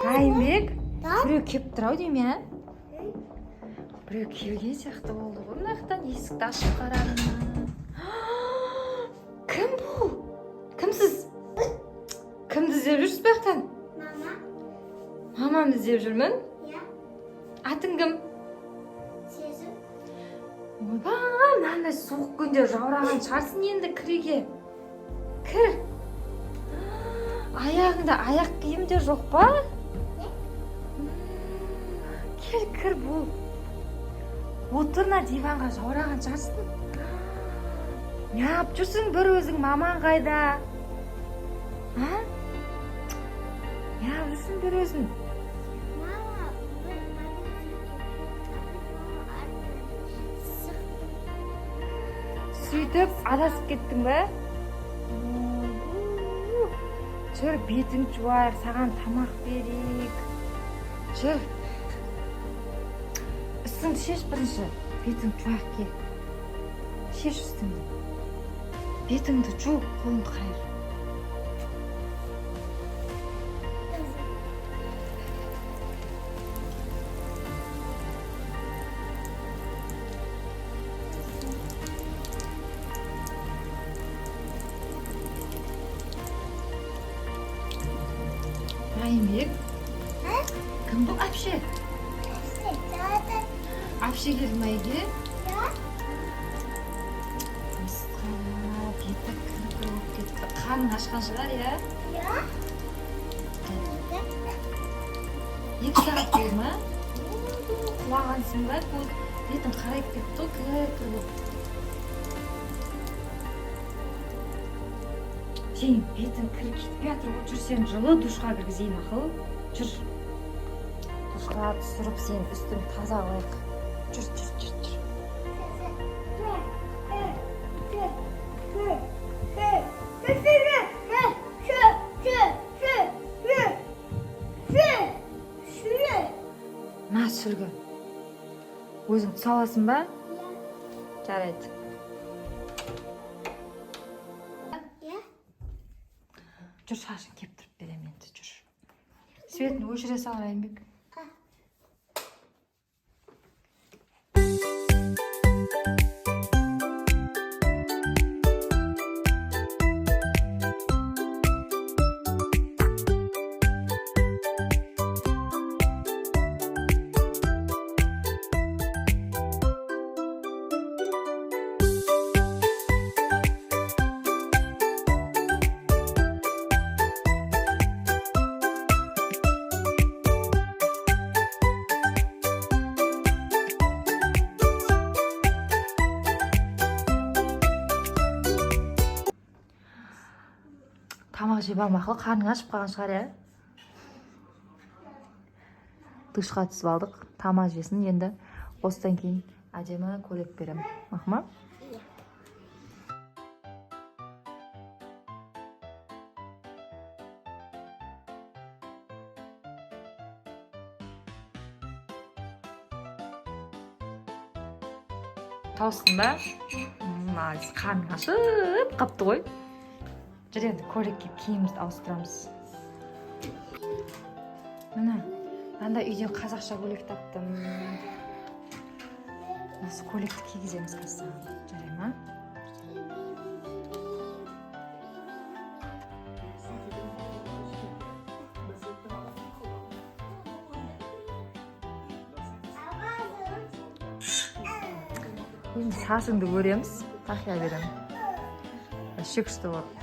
Райымбек, біреу кеп тұр ау деймін, ә? Біреу келген сияқты болды ғой мына жақтан, есікті ашып қарадым. Кім бұл? Кімсіз? Кімді іздеп жүрсіз бұл жақтан? Мама. Мамамды іздеп жүрмін? Иә. Атың кім? Сезім. Ойбай, мынандай суық күнде жаураған шығарсың енді кіреге. Кір. Аяғыңда аяқ киім де жоқ па? Кел, кір бұл. Отырна диванға жаураған шығарсың. Не ап жүрсің бір өзің, маман қайда? А? Не ап жүрсің бір өзің? Мама. Сөйтіп адасып кеттің бе? Жүр, бетің жуайық, саған тамақ берейік. Жүр. Үстіңді шеш бірінші. Бетің жуайық кел. Шеш үстіңді. Бетіңді жу, қолыңды қайыр. Райымбек, кім бұл әпше? Әпше келді ма үйге? Мысқала, беті кір болып кетті. Қарның ашқан шығар, иә? Екі сағат болды ма? Құлағансың ба? Бетің қарайып кетті ғой, кір болып. Сен бетің кір кетпей жатыр ғой, жүр сен жылы душқа кіргізейін ақыл. Жүр. Душқа түсіріп сен үстің таза қылайық. Жүр. На сүлгі. Өзің түсе аласың ба? Жарайды. Жүр, шашын кептіріп берем енді, жүр. Светін өшіре сал, Райымбек. Тамақ жеп алмақылы, қарның ашып қалған шығар, иә? Душқа түсіп алдық, тамақ жесін, енді осыдан кейін әдемі көйлек берем. Мақма? Таустың ба? Малец, қарның ашып қапты ғой. Жүр енді көйлекке киімімізді ауыстырамыз. Міне, анда үйден қазақша көйлек таптым. Осы көйлекті кигіземіз қазір. Жарай ма? Енді сасыңды көреміз, тақия берем. Шүкісті болып.